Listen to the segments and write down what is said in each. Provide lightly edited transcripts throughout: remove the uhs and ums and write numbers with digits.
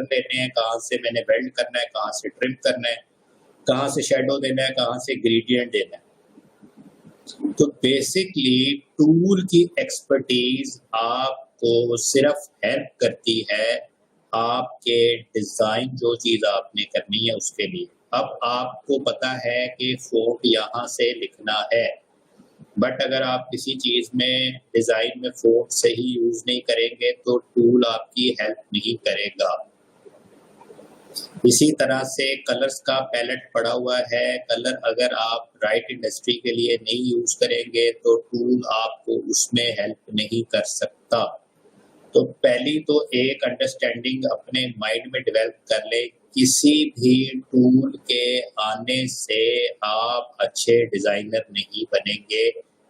Border लेने हैं, कहाँ से मैंने वेल्ड करना है, कहाँ से ट्रिम करना है, कहाँ से शेडो देना है, कहाँ से ग्रेडियंट देना है। तो बेसिकली टूल की एक्सपर्टीज आपको सिर्फ हेल्प करती है आपके डिजाइन जो चीज आपने करनी है उसके लिए। अब आपको पता है कि फोर्ट यहाँ से लिखना है, बट अगर आप किसी चीज में डिजाइन में फोर्ट सही यूज नहीं करेंगे तो टूल आपकी हेल्प नहीं करेगा। इसी तरह से कलर्स का पैलेट पड़ा हुआ है, कलर अगर आप राइट इंडस्ट्री के लिए नहीं यूज करेंगे तो टूल आपको उसमें हेल्प नहीं कर सकता। तो पहली तो एक अंडरस्टैंडिंग अपने माइंड में डेवलप कर ले, किसी भी टूल के आने से आप अच्छे डिजाइनर नहीं बनेंगे।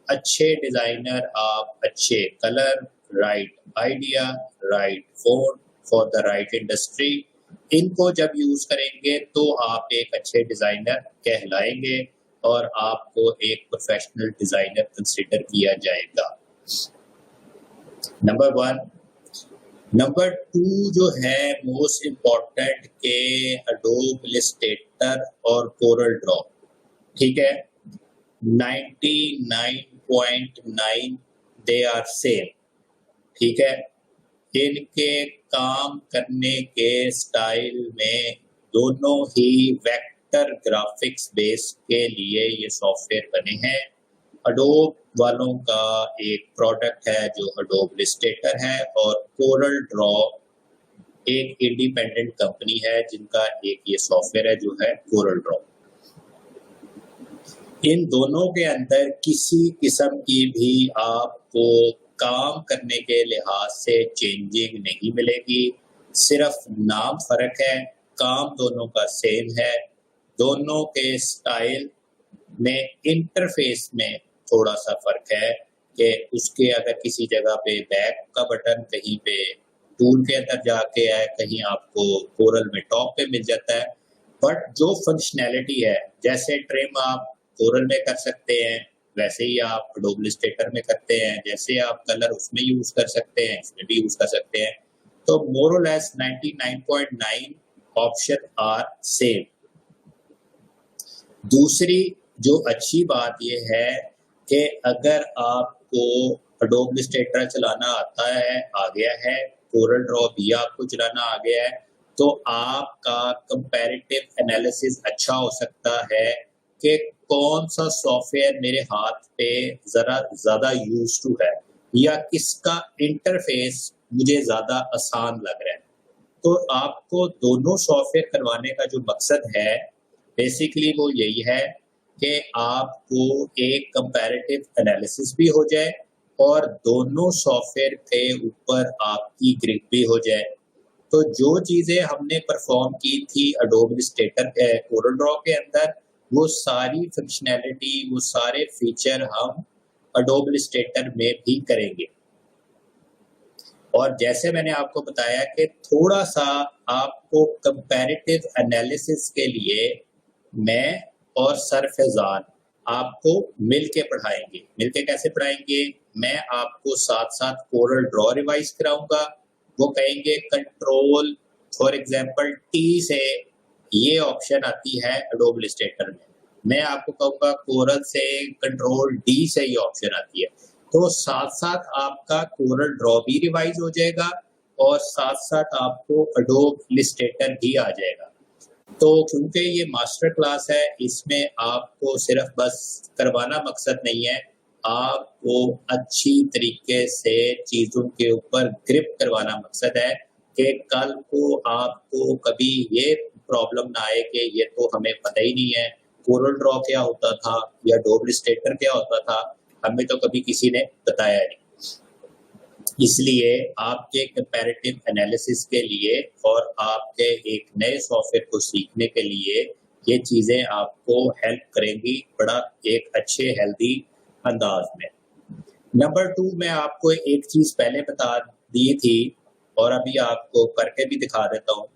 अच्छे डिजाइनर आप अच्छे colour, right idea, right phone for the right industry, इनको जब यूज करेंगे तो आप एक अच्छे डिजाइनर कहलाएंगे और आपको एक प्रोफेशनल डिजाइनर कंसिडर किया जाएगा। नंबर 1। नंबर 2 जो है मोस्ट इम्पोर्टेंट के अडोब इलस्ट्रेटर और कोरल ड्रॉ, ठीक है, 99.9 दे आर सेम, ठीक है। इनके काम करने के स्टाइल में दोनों ही वेक्टर ग्राफिक्स बेस के लिए ये सॉफ्टवेयर बने हैं। अडोब वालों का एक प्रोडक्ट है जो अडोब इलस्ट्रेटर है और कोरल ड्रॉ एक इंडिपेंडेंट कंपनी है जिनका एक ये सॉफ्टवेयर है जो है कोरल ड्रॉ। इन दोनों के अंदर किसी किस्म की भी आपको काम करने के लिहाज से चेंजिंग नहीं मिलेगी, सिर्फ नाम फर्क है, काम दोनों का सेम है। दोनों के स्टाइल में इंटरफेस में थोड़ा सा फर्क है कि उसके अगर किसी जगह पे बैक का बटन कहीं पे टूल के अंदर जाके है, कहीं आपको कोरल में टॉप पे मिल जाता है, बट जो फंक्शनैलिटी है, जैसे ट्रिम आप कोरल में कर सकते हैं वैसे ही आप अडोब इलस्ट्रेटर में करते हैं, जैसे आप कलर उसमें यूज कर सकते हैं इसमें भी यूज कर सकते हैं। तो मोर और लेस 99.9 ऑप्शन आर सेम। दूसरी जो अच्छी बात यह है कि अगर आपको अडोब इलस्ट्रेटर चलाना आता है, आ गया है, कोरल ड्रॉ भी आपको चलाना आ गया है, तो आपका कंपैरेटिव एनालिसिस अच्छा हो सकता है कि कौन सा सॉफ्टवेयर मेरे हाथ पे जरा ज्यादा यूज टू है या किसका इंटरफेस मुझे ज्यादा आसान लग रहा है। तो आपको दोनों सॉफ्टवेयर करवाने का जो मकसद है बेसिकली वो यही है कि आपको एक कंपैरेटिव एनालिसिस भी हो जाए और दोनों सॉफ्टवेयर के ऊपर आपकी ग्रिप भी हो जाए। तो जो चीजें हमने परफॉर्म की थी अडोब इलस्ट्रेटर कोरल ड्रॉ के अंदर, वो सारी फंक्शनैलिटी, वो सारे फीचर हम अडोब इलस्ट्रेटर में भी करेंगे। और जैसे मैंने आपको बताया कि थोड़ा सा आपको कंपैरेटिव एनालिसिस के लिए मैं और सर फैजान आपको मिलके पढ़ाएंगे। मिलके कैसे पढ़ाएंगे? मैं आपको साथ साथ कोरल ड्रॉ रिवाइज कराऊंगा, वो कहेंगे कंट्रोल फॉर एग्जांपल टी से ये ऑप्शन आती है अडोब इलस्ट्रेटर में, मैं आपको कहूंगा कोरल से कंट्रोल डी से ये ऑप्शन आती है। तो साथ साथ आपका कोरल ड्रॉ भी रिवाइज हो जाएगा और साथ साथ आपको अडोब इलस्ट्रेटर भी आ जाएगा। तो क्योंकि ये मास्टर क्लास है, इसमें आपको सिर्फ बस करवाना मकसद नहीं है, आपको अच्छी तरीके से चीजों के ऊपर ग्रिप करवाना मकसद है कि कल को आपको कभी ये प्रॉब्लम ना आए कि ये तो हमें पता ही नहीं है कोरल ड्रॉ क्या होता था या अडोब इलस्ट्रेटर क्या होता था, हमें तो कभी किसी ने बताया नहीं। इसलिए आपके कंपैरेटिव एनालिसिस के लिए और आपके एक नए सॉफ्टवेयर को सीखने के लिए ये चीजें आपको हेल्प करेंगी बड़ा एक अच्छे हेल्दी अंदाज में। नंबर 2 मैं आपको एक चीज पहले बता दी थी और अभी आपको करके भी दिखा देता हूँ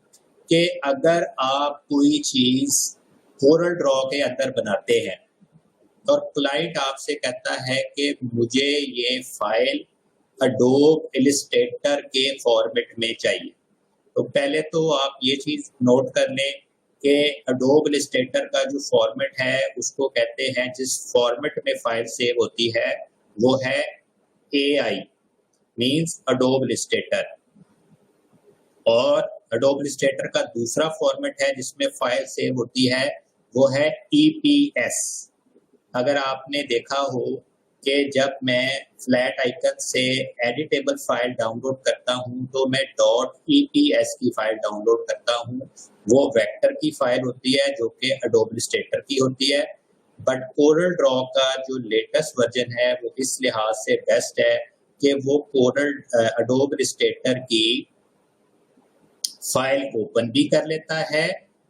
कि अगर आप कोई चीज कोरल ड्रॉ के अंदर बनाते हैं और क्लाइंट आपसे कहता है कि मुझे ये फाइल अडोब इलस्ट्रेटर के फॉर्मेट में चाहिए, तो पहले तो आप ये चीज नोट कर लें कि अडोब इलस्ट्रेटर का जो फॉर्मेट है उसको कहते हैं, जिस फॉर्मेट में फाइल सेव होती है वो है AI, मींस अडोब इलस्ट्रेटर। और अडोब इलस्ट्रेटर का दूसरा फॉर्मेट है जिसमें फाइल सेव होती है, वो है EPS। अगर आपने देखा हो कि जब मैं फ्लैट आइकन से एडिटेबल फाइल डाउनलोड करता हूं तो मैं .EPS की फाइल डाउनलोड करता हूं, वो वेक्टर की फाइल होती है जो कि अडोब इलस्ट्रेटर की होती है। बट कोरल ड्रॉ का जो लेटेस्ट वर्जन है वो इस लिहाज से बेस्ट है कि वो अडोब इलस्ट्रेटर की फाइल ओपन भी कर लेता है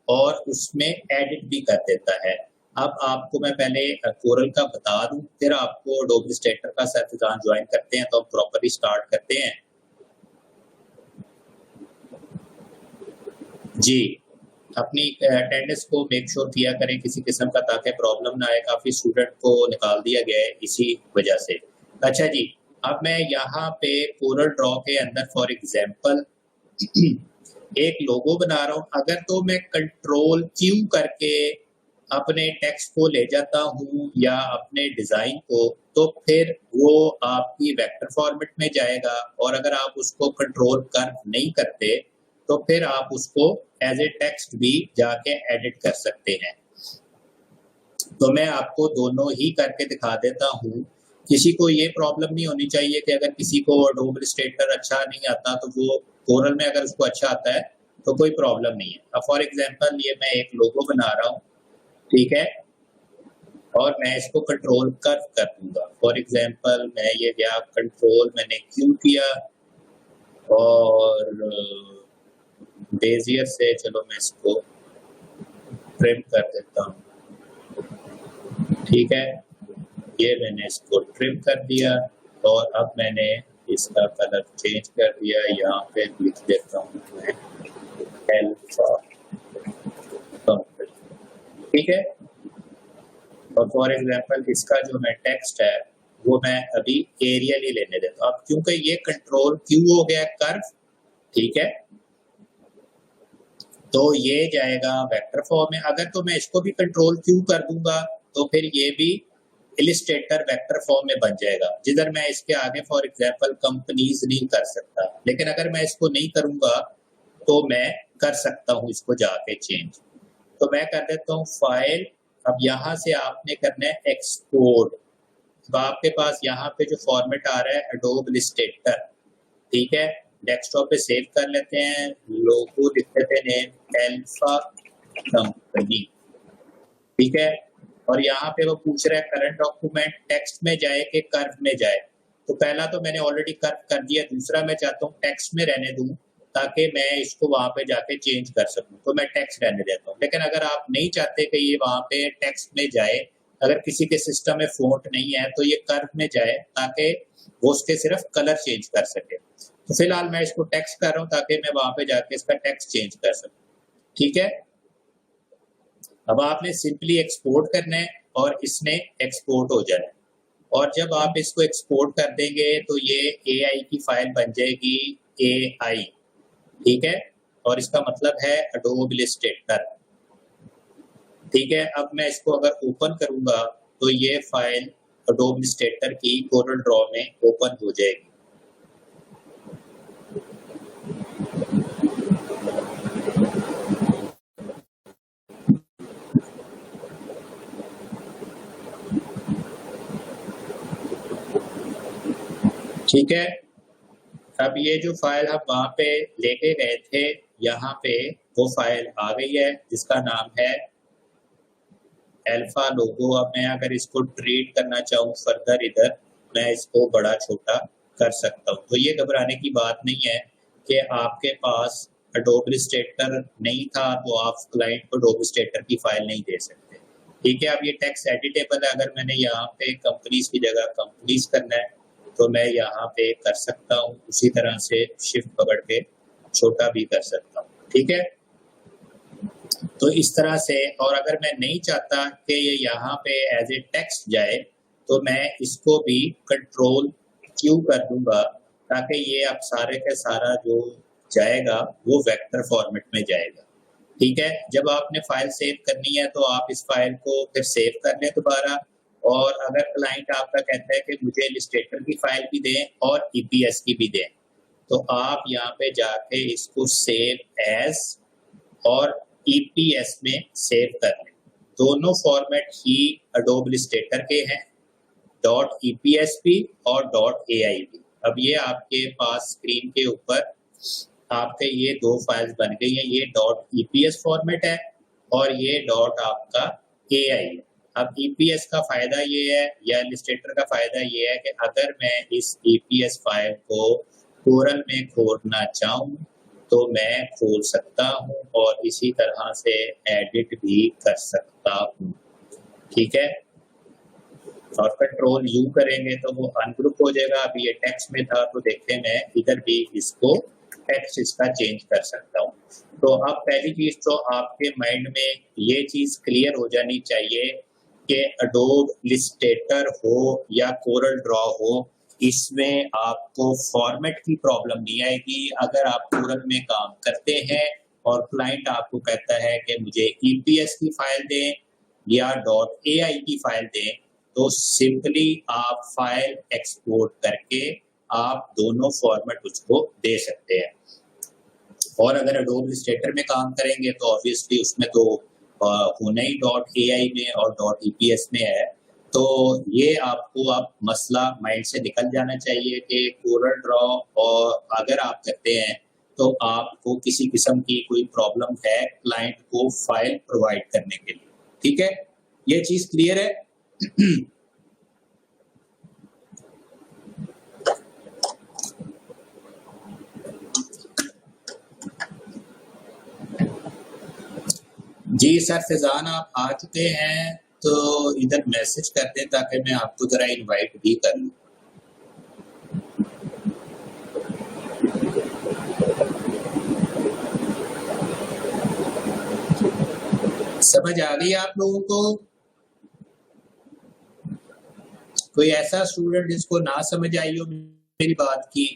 और उसमें एडिट भी कर देता है। अब आपको मैं पहले कोरल का बता दूं, फिर आपको अडोब इलस्ट्रेटर का सर्टिफिकेट ज्वाइन करते हैं तो हम प्रॉपर्ली स्टार्ट करते हैं। जी, अपनी अटेंडेंस को मेक श्योर किया करें किसी किस्म का, ताकि प्रॉब्लम ना आए। काफी स्टूडेंट को निकाल दिया गया है इसी वजह से। अच्छा जी, अब मैं यहाँ पे कोरल ड्रॉ के अंदर फॉर एग्जांपल एक लोगो बना रहा हूँ। अगर तो मैं कंट्रोल Q करके अपने टेक्स्ट को ले जाता हूँ या अपने डिजाइन को, तो फिर वो आपकी वेक्टर फॉर्मेट में जाएगा। और अगर आप उसको कंट्रोल कर्व नहीं करते तो फिर आप उसको एज ए टेक्स्ट भी जाके एडिट कर सकते हैं। तो मैं आपको दोनों ही करके दिखा देता हूँ। किसी को ये प्रॉब्लम नहीं होनी चाहिए कि अगर किसी को अडोब इलस्ट्रेटर अच्छा नहीं आता तो वो कोरल में अगर उसको अच्छा आता है तो कोई प्रॉब्लम नहीं है। अब फॉर एग्जांपल ये मैं एक लोगो बना रहा हूँ, ठीक है, और मैं इसको कंट्रोल कर्व कर दूंगा। फॉर एग्जांपल मैं ये गया कंट्रोल, मैंने Q किया और बेजियर से चलो मैं इसको ट्रिम कर देता हूँ, ठीक है, ये मैंने इसको ट्रिम कर दिया और अब मैंने इसका कलर चेंज कर दिया। यहाँ पे लिख देता हूँ मैं अल्फा, ठीक है। और फॉर एग्जांपल इसका जो मैं टेक्स्ट है वो मैं अभी एरियल ही लेने देता हूँ। अब क्योंकि ये कंट्रोल Q हो गया कर्व, ठीक है, तो ये जाएगा वेक्टर फॉर्म में। अगर तो मैं इसको भी कंट्रोल Q कर दूंगा तो फिर ये भी इलस्ट्रेटर वेक्टर फॉर्म में बन जाएगा, जिधर मैं इसके आगे फॉर एग्जांपल कंपनीज नहीं कर सकता। लेकिन अगर मैं इसको नहीं करूंगा तो मैं कर सकता हूँ इसको जाके चेंज। तो मैं कर देता हूँ फाइल। अब यहाँ से आपने करना है एक्सपोर्ट। तो आपके पास यहाँ पे जो फॉर्मेट आ रहा है अडोब इलस्ट्रेटर, ठीक है, डेस्कटॉप पे सेव कर लेते हैं। लोगो लिख देते हैं अल्फा कंपनी, ठीक है। और यहाँ पे वो पूछ रहा है करंट डॉक्यूमेंट टेक्स्ट में जाए कि कर्व में जाए। तो पहला तो मैंने ऑलरेडी कर्व कर दिया, दूसरा मैं चाहता हूँ टेक्स्ट में रहने दूं ताकि मैं इसको वहां पे जाके चेंज कर सकूं, तो मैं टेक्स्ट रहने देता हूँ। लेकिन अगर आप नहीं चाहते कि ये वहां पे टेक्स्ट में जाए, अगर किसी के सिस्टम में फोंट नहीं है तो ये कर्व में जाए ताकि वो उसके सिर्फ कलर चेंज कर सके। तो फिलहाल मैं इसको टेक्स्ट कर रहा हूँ ताकि मैं वहां पे जाके इसका टेक्स्ट चेंज कर सकूं, ठीक है। अब आपने सिंपली एक्सपोर्ट करना है और इसने एक्सपोर्ट हो जाना है। और जब आप इसको एक्सपोर्ट कर देंगे तो ये AI की फाइल बन जाएगी AI, ठीक है, और इसका मतलब है अडोब इलस्ट्रेटर, ठीक है। अब मैं इसको अगर ओपन करूंगा तो ये फाइल अडोब इलस्ट्रेटर की कोरल ड्रॉ में ओपन हो जाएगी। ठीक है। अब ये जो फाइल हम वहां पे लेके गए थे, यहाँ पे वो फाइल आ गई है जिसका नाम है अल्फा लोगो। अब मैं अगर इसको ट्रीट करना चाहूँ फर्दर, इधर मैं इसको बड़ा छोटा कर सकता हूँ। तो ये घबराने की बात नहीं है कि आपके पास अडोब इलस्ट्रेटर नहीं था तो आप क्लाइंट को अडोब इलस्ट्रेटर की फाइल नहीं दे सकते, ठीक है। अब ये टेक्स्ट एडिटेबल है, अगर मैंने यहाँ पे कंपनीज की जगह कंपनीज करना है तो मैं यहाँ पे कर सकता हूँ। उसी तरह से शिफ्ट पकड़ के छोटा भी कर सकता हूँ, ठीक है। तो इस तरह से, और अगर मैं नहीं चाहता कि ये यहाँ पे एज ए टेक्स्ट जाए तो मैं इसको भी कंट्रोल Q कर दूंगा ताकि ये अब सारे के सारा जो जाएगा वो वेक्टर फॉर्मेट में जाएगा। ठीक है, जब आपने फाइल सेव करनी है तो आप इस फाइल को फिर सेव कर लें दोबारा, और अगर क्लाइंट आपका कहता है कि मुझे इलस्ट्रेटर की फाइल भी दें और ईपीएस की भी दें, तो आप यहाँ पे जाके इसको सेव एज और ईपीएस में सेव कर लें। दोनों फॉर्मेट ही एडोब इलस्ट्रेटर के हैं, .epс भी और .ai भी। अब ये आपके पास स्क्रीन के ऊपर आपके ये दो फाइल्स बन गई हैं, ये .epс फॉर्मेट है और ये आपका ai है। अब ईपीएस का फायदा ये है या इलस्ट्रेटर का फायदा ये है कि अगर मैं इस ईपीएस फाइल को कोरल में खोलना चाहूँ तो मैं खोल सकता हूँ और इसी तरह से एडिट भी कर सकता हूँ। ठीक है, और कंट्रोल यू करेंगे तो वो अनग्रुप हो जाएगा। अभी ये टेक्स्ट में था तो देखते मैं इधर भी इसको टेक्स्ट इसका चेंज कर सकता हूँ। तो अब पहली चीज तो आपके माइंड में ये चीज क्लियर हो जानी चाहिए कि एडोब इलस्ट्रेटर हो या कोरल ड्रॉ हो, इसमें आपको फॉर्मेट की प्रॉब्लम नहीं आएगी। अगर आप कोरल में काम करते हैं और क्लाइंट आपको कहता है कि मुझे ईपीएस की फाइल दें या .ai की फाइल दें, तो सिंपली आप फाइल एक्सपोर्ट करके आप दोनों फॉर्मेट उसको दे सकते हैं। और अगर एडोब इलस्ट्रेटर में काम करेंगे तो ऑब्वियसली उसमें तो होना ही .ai में और .epс में है। तो ये आपको अब मसला माइंड से निकल जाना चाहिए कि कोरल ड्रॉ और अगर आप करते हैं तो आपको किसी किस्म की कोई प्रॉब्लम है क्लाइंट को फाइल प्रोवाइड करने के लिए। ठीक है, ये चीज क्लियर है? जी सर, फैजान आप आ चुके हैं तो इधर मैसेज कर दें ताकि मैं आपको जरा इनवाइट भी कर लूं। समझ आ गई आप लोगों को? कोई ऐसा स्टूडेंट जिसको ना समझ आई हो मेरी बात की?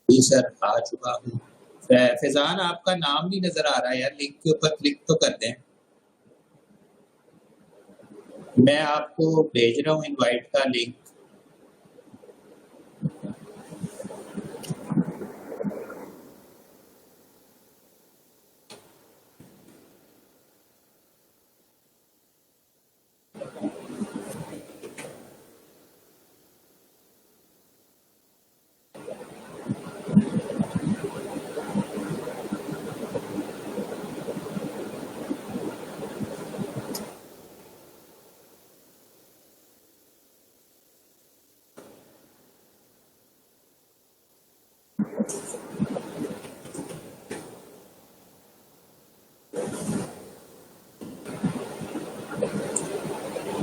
जी सर, आ चुका हूँ। फैजान आपका नाम नहीं नजर आ रहा है यार, लिंक के ऊपर क्लिक तो कर दें। मैं आपको भेज रहा हूँ इनवाइट का लिंक।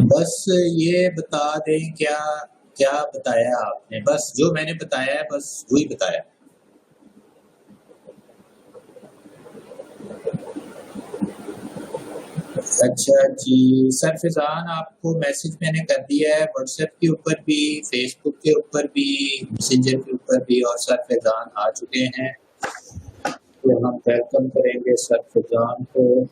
बस ये बता दें क्या क्या बताया आपने? बस जो मैंने बताया है बस वही बताया। अच्छा जी सर, फैजान आपको मैसेज मैंने कर दिया है व्हाट्सएप के ऊपर भी, फेसबुक के ऊपर भी, मैसेंजर के ऊपर भी, और सर फैजान आ चुके हैं तो हम वेलकम करेंगे सर फैजान को।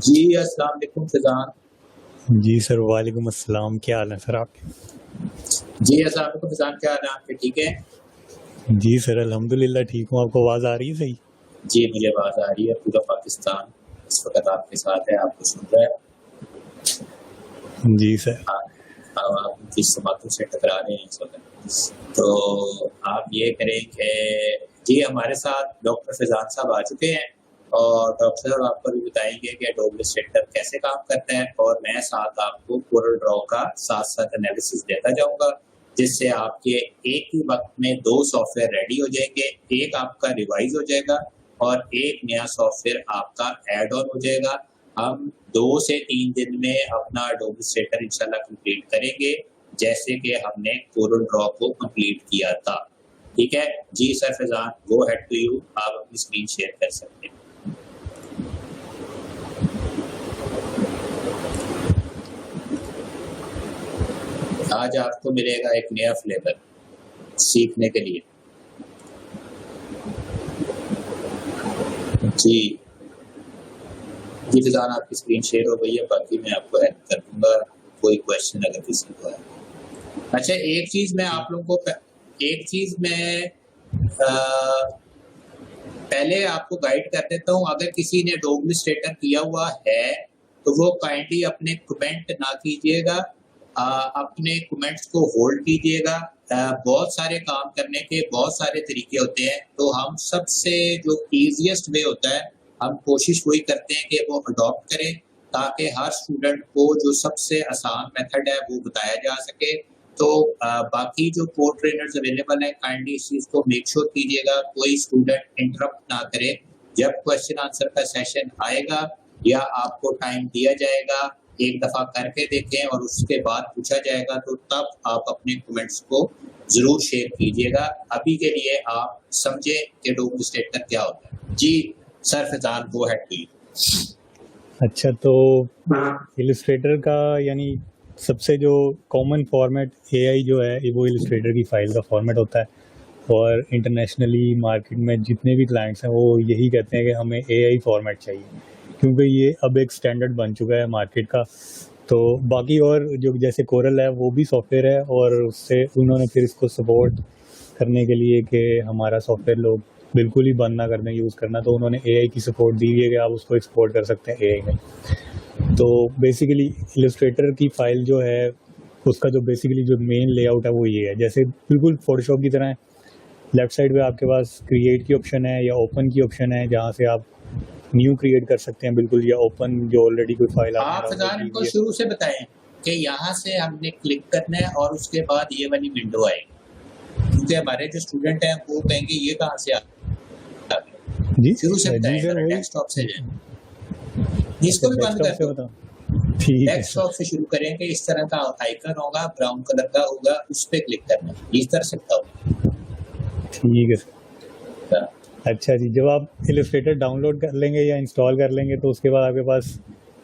जी अस्सलाम वालेकुम फैजान। जी सर, वालेकुम अस्सलाम। क्या हाल है सर आपके? जी अस्सलाम वालेकुम फैजान, क्या हाल है आपके? ठीक है जी सर, अल्हम्दुलिल्लाह ठीक हूँ। आपको आवाज़ आ रही है सही? जी, मुझे आवाज़ आ रही है। पूरा पाकिस्तान इस वक्त आपके साथ है, आपको सुन रहा है। जी सर। आप जिस समातों से टकरा रहे हैं इस वक्त, तो आप ये करें कि जी हमारे साथ डॉक्टर फैजान साहब आ चुके हैं और डॉक्टर साहब आपको भी बताएंगे कि एडोब इलस्ट्रेटर कैसे काम करता है, और मैं साथ आपको कोरल ड्रॉ का साथ साथ एनालिसिस देता जाऊंगा, जिससे आपके एक ही वक्त में दो सॉफ्टवेयर रेडी हो जाएंगे। एक आपका रिवाइज हो जाएगा और एक नया सॉफ्टवेयर आपका ऐड ऑन हो जाएगा। हम 2 से 3 दिन में अपना एडोब इलस्ट्रेटर इंशाल्लाह कंप्लीट करेंगे, जैसे कि हमने कोरल ड्रॉ को कंप्लीट किया था। ठीक है जी sir Faizan, go ahead to you, आप अपनी स्क्रीन शेयर कर सकते हैं। आज आपको मिलेगा एक नया फ्लेवर सीखने के लिए। जी जी फैजान, आपकी स्क्रीन शेयर हो गई है, बाकी मैं आपको हेल्प कर दूंगा कोई क्वेश्चन अगर किसी को है। अच्छा, एक चीज मैं आप लोगों को पहले आपको गाइड कर देता हूँ। अगर किसी ने एडमिनिस्ट्रेटर किया हुआ है तो वो काइंडली अपने कमेंट ना कीजिएगा, अपने कमेंट्स को होल्ड कीजिएगा। बहुत सारे काम करने के बहुत सारे तरीके होते हैं, तो हम सबसे जो इजीएस्ट वे होता है हम कोशिश वही करते हैं कि वो अडॉप्ट करें, ताकि हर स्टूडेंट को जो सबसे आसान मेथड है वो बताया जा सके। तो बाकी जो कोर ट्रेनर्स अवेलेबल हैं, काइंडली इस चीज को मेक श्योर कीजिएगा कोई स्टूडेंट इंटरप्ट ना करे। जब क्वेश्चन आंसर का सेशन आएगा या आपको टाइम दिया जाएगा, एक दफा करके देखें और उसके बाद पूछा जाएगा, तो तब आप अपने कमेंट्स को जरूर शेयर कीजिएगा। अभी के लिए आप समझे कि एडमिनिस्ट्रेटर क्या होता है। जी sir Faizan, go ahead please. अच्छा, तो इलस्ट्रेटर का यानी सबसे जो कॉमन फॉर्मेट एआई जो है वो इलस्ट्रेटर की फाइल का फॉर्मेट होता है, और इंटरनेशनली मार्केट में जितने भी क्लाइंट्स हैं वो यही कहते हैं कि हमें एआई फॉर्मेट चाहिए, क्योंकि ये अब एक स्टैंडर्ड बन चुका है मार्केट का। तो बाकी और जो जैसे कोरल है वो भी सॉफ्टवेयर है, और उससे उन्होंने फिर इसको सपोर्ट करने के लिए कि हमारा सॉफ्टवेयर लोग बिल्कुल ही बंद ना कर दें यूज़ करना, तो उन्होंने एआई की सपोर्ट दी है कि आप उसको एक्सपोर्ट कर सकते हैं एआई में। तो बेसिकली इलस्ट्रेटर की फाइल जो है उसका जो बेसिकली जो मेन लेआउट है वो ये है, जैसे बिल्कुल फोटोशॉप की तरह है। लेफ्ट साइड पे आपके पास क्रिएट की ऑप्शन है या ओपन की ऑप्शन है, जहाँ से आप न्यू क्रिएट कर सकते हैं बिल्कुल, या ओपन जो ऑलरेडी कोई फाइल आप फैजान इनको शुरू से बताएं कि यहाँ से हमने क्लिक करना है और उसके बाद ये वाली विंडो आएगी, क्योंकि हमारे जो स्टूडेंट हैं वो कहेंगे ये कहाँ से आ जी शुरू से बताएं, डेस्कटॉप से इसको भी बंद कर दो। डेस्कटॉप से शुरू करेंगे, इस तरह का आइकन होगा, ब्राउन कलर का होगा, उस पर क्लिक करना, इस तरह से होगा। ठीक है। अच्छा जी, जब आप इलस्ट्रेटर डाउनलोड कर लेंगे या इंस्टॉल कर लेंगे तो उसके बाद आपके पास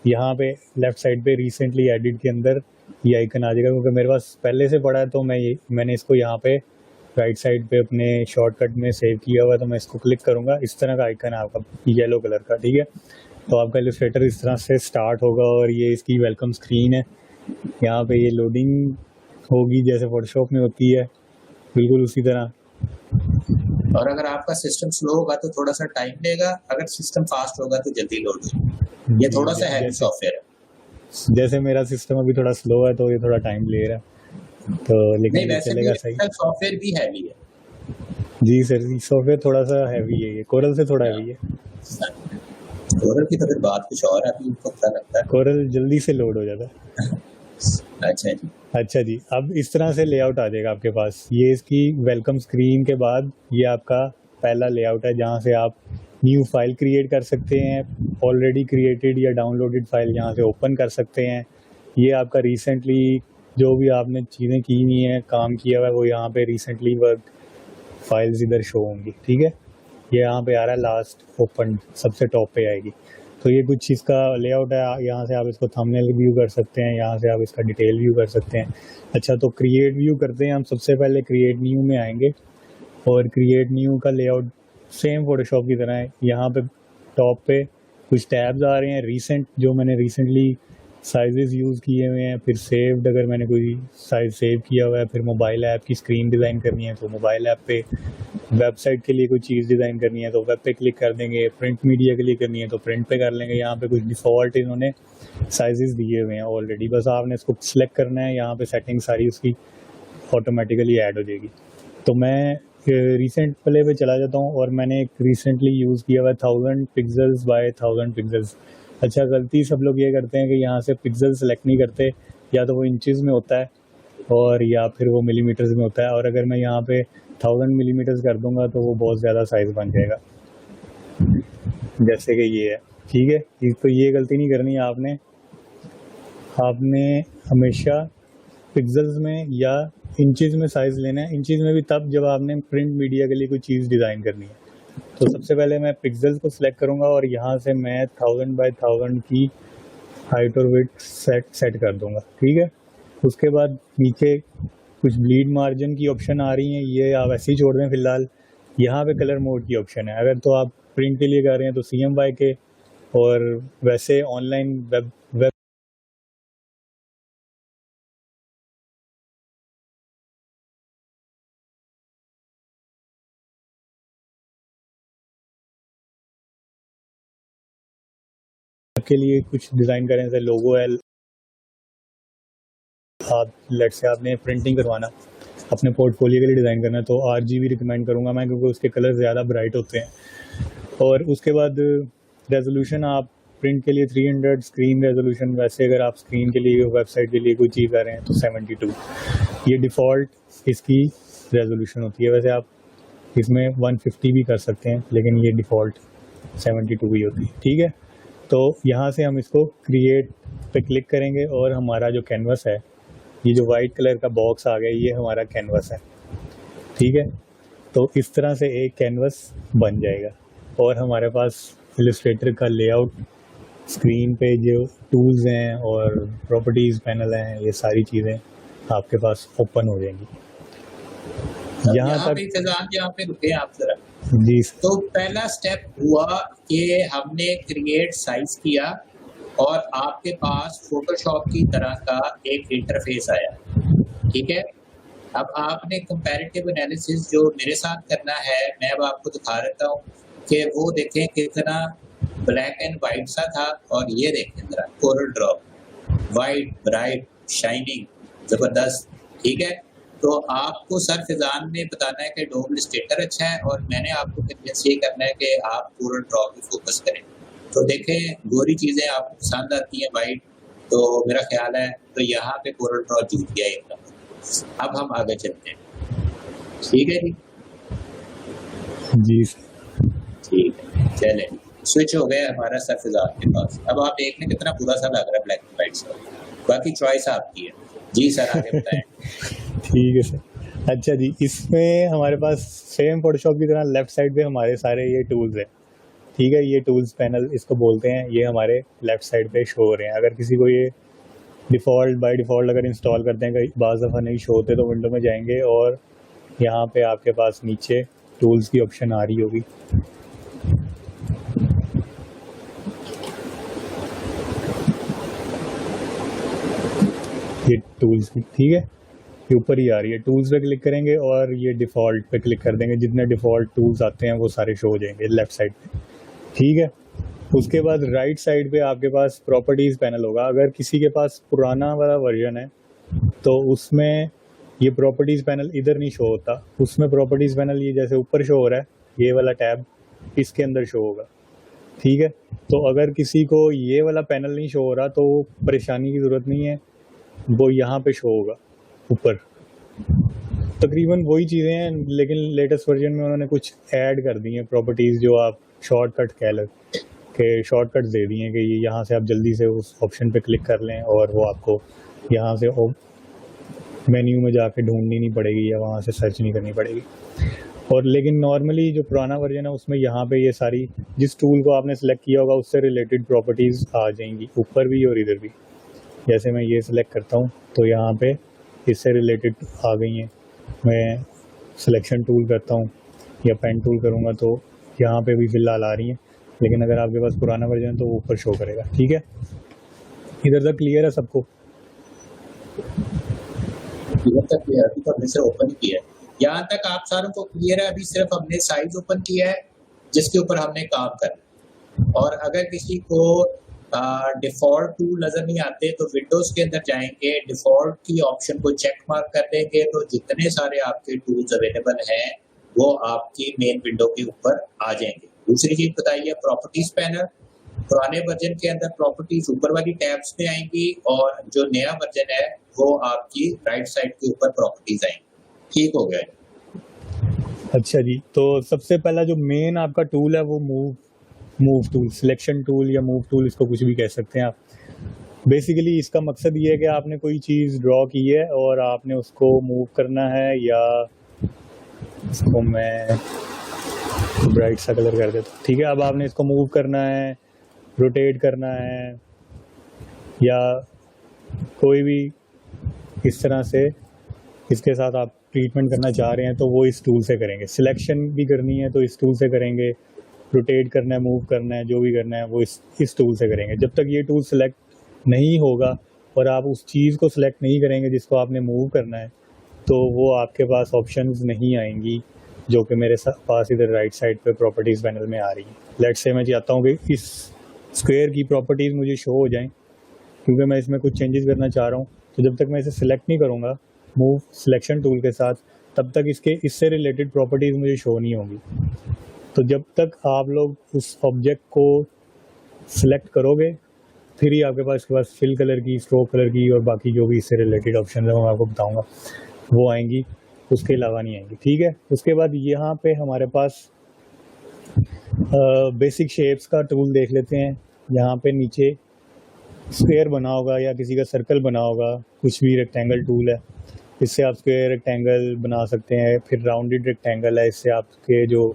यहाँ पे लेफ्ट साइड पे रिसेंटली एडिट के अंदर ये आइकन आ जाएगा, क्योंकि मेरे पास पहले से पड़ा है तो मैंने इसको यहाँ पे राइट साइड पे अपने शॉर्टकट में सेव किया हुआ है। तो मैं इसको क्लिक करूँगा, इस तरह का आइकन है आपका येलो कलर का, ठीक है। तो आपका इलस्ट्रेटर इस तरह से स्टार्ट होगा, और ये इसकी वेलकम स्क्रीन है। यहाँ पे ये लोडिंग होगी जैसे फोटोशॉप में होती है, बिल्कुल उसी तरह। और अगर आपका सिस्टम स्लो होगा तो थोड़ा सा टाइम लेगा, अगर सिस्टम फास्ट होगा तो जल्दी लोड होगा। ये थोड़ा सा हैवी सॉफ्टवेयर है। जैसे मेरा सिस्टम अभी थोड़ा स्लो है तो ये थोड़ा टाइम ले रहा है, तो लेकिन वैसे चलेगा सही। सॉफ्टवेयर भी हैवी है। जी सर, सॉफ्टवेयर थोड़ा सा हैवी है, ये कोरल से थोड़ा हैवी है। कोरल की तो फिर बात कुछ और है, अभी उनको पता लगता है। कोरल जल्दी से लोड हो जाता है। अच्छा जी, अब इस तरह से लेआउट आ जाएगा आपके पास। ये इसकी वेलकम स्क्रीन के बाद ये आपका पहला लेआउट है, जहाँ से आप न्यू फाइल क्रिएट कर सकते हैं, ऑलरेडी क्रिएटेड या डाउनलोडेड फाइल यहाँ से ओपन कर सकते हैं। ये आपका रिसेंटली जो भी आपने चीज़ें की हुई हैं, काम किया हुआ है, वो यहाँ पे रिसेंटली वर्क फाइल्स इधर शो होंगी, ठीक है। ये यहाँ पे आ रहा है लास्ट ओपन, सबसे टॉप पे आएगी। तो ये कुछ इसका लेआउट है, यहाँ से आप इसको थंबनेल व्यू कर सकते हैं, यहाँ से आप इसका डिटेल व्यू कर सकते हैं। अच्छा, तो क्रिएट व्यू करते हैं हम। सबसे पहले क्रिएट न्यू में आएंगे, और क्रिएट न्यू का लेआउट सेम फोटोशॉप की तरह है। यहाँ पे टॉप पे कुछ टैब्स आ रहे हैं, रीसेंट जो मैंने रिसेंटली साइजेस यूज़ किए हुए हैं, फिर सेव्ड अगर मैंने कोई साइज सेव किया हुआ है, फिर मोबाइल ऐप की स्क्रीन डिज़ाइन करनी है तो मोबाइल ऐप पे, वेबसाइट के लिए कोई चीज़ डिज़ाइन करनी है तो वेब पे क्लिक कर देंगे, प्रिंट मीडिया के लिए करनी है तो प्रिंट पे कर लेंगे। यहाँ पे कुछ डिफ़ॉल्ट इन्होंने साइजेस दिए हुए हैं ऑलरेडी, बस आपने इसको सेलेक्ट करना है। यहाँ पे सेटिंग सारी उसकी ऑटोमेटिकली ऐड हो जाएगी। तो मैं रिसेंट प्ले पे चला जाता हूँ, और मैंने एक रिसेंटली यूज़ किया हुआ 1000 पिक्सल्स बाय 1000 पिक्सल्स। अच्छा, गलती सब लोग ये करते हैं कि यहाँ से पिक्सल सेलेक्ट नहीं करते, या तो वो इंचज़ में होता है और या फिर वो मिलीमीटर्स में होता है। और अगर मैं यहाँ पे 1000 मिलीमीटर्स कर दूंगा तो वो बहुत ज़्यादा साइज़ बन जाएगा, जैसे कि ये है, ठीक है। तो ये गलती नहीं करनी है आपने हमेशा पिक्सल्स में या इंचेस में साइज लेना है। इंचेस में भी तब जब आपने प्रिंट मीडिया के लिए कोई चीज़ डिज़ाइन करनी है। तो सबसे पहले मैं पिक्सेल्स को सिलेक्ट करूँगा और यहाँ से मैं 1000 बाय 1000 की हाइट और विड्थ सेट कर दूँगा, ठीक है। उसके बाद नीचे कुछ ब्लीड मार्जिन की ऑप्शन आ रही हैं, ये आप ऐसे ही छोड़ दें फिलहाल। यहाँ पे कलर मोड की ऑप्शन है, अगर तो आप प्रिंट के लिए कर रहे हैं तो CMYK, और वैसे ऑनलाइन वेब के लिए कुछ डिज़ाइन करें, जैसे लोगो है, आप लेट से आपने प्रिंटिंग करवाना, अपने पोर्टफोलियो के लिए डिज़ाइन करना है तो RGB रिकमेंड करूँगा मैं, क्योंकि उसके कलर ज़्यादा ब्राइट होते हैं। और उसके बाद रेजोल्यूशन आप प्रिंट के लिए 300 स्क्रीन रेजोल्यूशन, वैसे अगर आप स्क्रीन के लिए वेबसाइट के लिए कोई चीज़ कर रहे हैं तो 72, ये डिफ़ॉल्ट इसकी रेजोल्यूशन होती है। वैसे आप इसमें 150 भी कर सकते हैं, लेकिन ये डिफ़ॉल्ट 72 ही होती है, ठीक है। तो यहाँ से हम इसको क्रिएट पे क्लिक करेंगे और हमारा जो कैनवस है, ये जो वाइट कलर का बॉक्स आ गया, ये हमारा कैनवस है, ठीक है। तो इस तरह से एक कैनवस बन जाएगा और हमारे पास इलस्ट्रेटर का लेआउट, स्क्रीन पे जो टूल्स हैं और प्रॉपर्टीज़ पैनल हैं, ये सारी चीज़ें आपके पास ओपन हो जाएंगी। यहाँ पे रुके आप जरा जी। तो पहला स्टेप हुआ कि हमने क्रिएट साइज किया और आपके पास फोटोशॉप की तरह का एक इंटरफेस आया, ठीक है। अब आपने कंपैरेटिव एनालिसिस जो मेरे साथ करना है, मैं अब आपको दिखा देता हूँ कि वो देखें कितना ब्लैक एंड वाइट सा था, और ये देखें जरा coral drop, white, bright, shining, जबरदस्त, ठीक है। तो आपको सर फिजान ने बताना है कि डोम इलस्ट्रेटर अच्छा है, और मैंने आपको कन्विंस ये करना है कि आप कोरल ड्रॉ पे फोकस करें। तो देखें गोरी चीज़ें आपको पसंद आती हैं वाइट, तो मेरा ख्याल है तो यहाँ पे कोरल ड्रॉ जीत गया एकदम। अब हम आगे चलते हैं, ठीक है जी? ठीक है, चलें, स्विच हो गया हमारा सर फिजान के पास। अब आप देख लें कितना बुरा सा लग रहा है ब्लैक एंड वाइट सा, बाकी चॉइस आपकी है जी सर, आगे बताएं। ठीक है सर। अच्छा जी, इसमें हमारे पास सेम फोटोशॉप की तरह लेफ्ट साइड पे हमारे सारे ये टूल्स हैं, ठीक है। ये टूल्स पैनल इसको बोलते हैं, ये हमारे लेफ्ट साइड पे शो हो रहे हैं। अगर किसी को ये बाय डिफ़ॉल्ट अगर इंस्टॉल करते हैं, कई बाज़ दफ़ा नहीं शो होते, तो विंडो में जाएंगे और यहाँ पे आपके पास नीचे टूल्स की ऑप्शन आ रही होगी। ये टूल्स, ठीक है, ये ऊपर ही आ रही है। टूल्स पे क्लिक करेंगे और ये डिफ़ॉल्ट पे क्लिक कर देंगे, जितने डिफ़ॉल्ट टूल्स आते हैं वो सारे शो हो जाएंगे लेफ़्ट साइड पे, ठीक है। उसके बाद राइट साइड पे आपके पास प्रॉपर्टीज़ पैनल होगा। अगर किसी के पास पुराना वाला वर्जन है तो उसमें ये प्रॉपर्टीज़ पैनल इधर नहीं शो होता, उसमें प्रॉपर्टीज़ पैनल ये जैसे ऊपर शो हो रहा है, ये वाला टैब इसके अंदर शो होगा, ठीक है। तो अगर किसी को ये वाला पैनल नहीं शो हो रहा तो परेशानी की ज़रूरत नहीं है, वो यहाँ पे शो होगा ऊपर। तकरीबन वही चीज़ें हैं, लेकिन लेटेस्ट वर्जन में उन्होंने कुछ ऐड कर दी हैं प्रॉपर्टीज़, जो आप शॉर्टकट कह लें कि शॉर्टकट्स दे दिए हैं कि ये यहाँ से आप जल्दी से उस ऑप्शन पे क्लिक कर लें और वो आपको यहाँ से मेन्यू में जाके ढूंढनी नहीं पड़ेगी या वहाँ से सर्च नहीं करनी पड़ेगी। और लेकिन नॉर्मली जो पुराना वर्जन है उसमें यहाँ पे ये सारी, जिस टूल को आपने सेलेक्ट किया होगा उससे रिलेटेड प्रॉपर्टीज़ आ जाएंगी ऊपर भी और इधर भी। जैसे मैं ये सिलेक्ट करता हूँ तो यहाँ पे इससे रिलेटेड आ गई हैं। मैं सिलेक्शन टूल करता हूँ या पेन टूल करूँगा तो यहाँ पे भी फ़िलहाल आ रही हैं, लेकिन अगर आपके पास पुराना वर्जन है तो वो ऊपर शो करेगा, ठीक है। इधर तक क्लियर है सबको? इधर तक क्लियर, अभी तो हमने सिर्फ ओपन किया है, यहाँ तक आप सारों को क्लियर है। अभी सिर्फ हमने साइज ओपन किया है जिसके ऊपर हमने काम करना। और अगर किसी को डिफ़ॉल्ट टूल नज़र नहीं आते तो विंडोज़ के अंदर जाएंगे, डिफ़ॉल्ट की ऑप्शन को चेक मार्क कर देंगे, तो जितने सारे आपके टूल्स अवेलेबल हैं वो आपकी मेन विंडो के ऊपर आ जाएंगे। दूसरी चीज़ बताइए, प्रॉपर्टीज़ पैनल, पुराने वर्जन के अंदर प्रॉपर्टीज़ ऊपर वाली टैब्स में आएंगी और जो नया वर्जन है वो आपकी राइट साइड के ऊपर प्रॉपर्टीज़ आएंगी। ठीक हो गया? अच्छा जी, तो सबसे पहला जो मेन आपका टूल है वो मूव टूल, सिलेक्शन टूल या मूव टूल, इसको कुछ भी कह सकते हैं आप। बेसिकली इसका मकसद ये है कि आपने कोई चीज़ ड्रॉ की है और आपने उसको मूव करना है, या इसको मैं ब्राइट सा कलर कर देता हूँ, ठीक है। अब आपने इसको मूव करना है, रोटेट करना है, या कोई भी इस तरह से इसके साथ आप ट्रीटमेंट करना चाह रहे हैं तो वो इस टूल से करेंगे। सिलेक्शन भी करनी है तो इस टूल से करेंगे, रोटेट करना है, मूव करना है, जो भी करना है वो इस टूल से करेंगे। जब तक ये टूल सेलेक्ट नहीं होगा और आप उस चीज़ को सिलेक्ट नहीं करेंगे जिसको आपने मूव करना है, तो वो आपके पास ऑप्शंस नहीं आएंगी जो कि मेरे पास इधर राइट साइड पे प्रॉपर्टीज़ पैनल में आ रही है। लेट्स से मैं चाहता हूँ कि इस स्क्वायर की प्रॉपर्टीज़ मुझे शो हो जाएं, क्योंकि मैं इसमें कुछ चेंजेस करना चाह रहा हूँ। तो जब तक मैं इसे सिलेक्ट नहीं करूँगा मूव सिलेक्शन टूल के साथ, तब तक इससे रिलेटेड प्रॉपर्टीज़ मुझे शो नहीं होंगी। तो जब तक आप लोग उस ऑब्जेक्ट को सिलेक्ट करोगे, फिर ही आपके पास इसके पास फिल कलर की, स्ट्रोक कलर की और बाकी जो भी इससे रिलेटेड ऑप्शन है मैं आपको बताऊंगा वो आएंगी, उसके अलावा नहीं आएंगी, ठीक है। उसके बाद यहाँ पे हमारे पास बेसिक शेप्स का टूल देख लेते हैं। यहाँ पे नीचे स्क्वायर बना होगा या किसी का सर्कल बना होगा, कुछ भी रेक्टेंगल टूल है, इससे आप स्क्वायर रेक्टेंगल बना सकते हैं। फिर राउंडेड रेक्टेंगल है, इससे आपके जो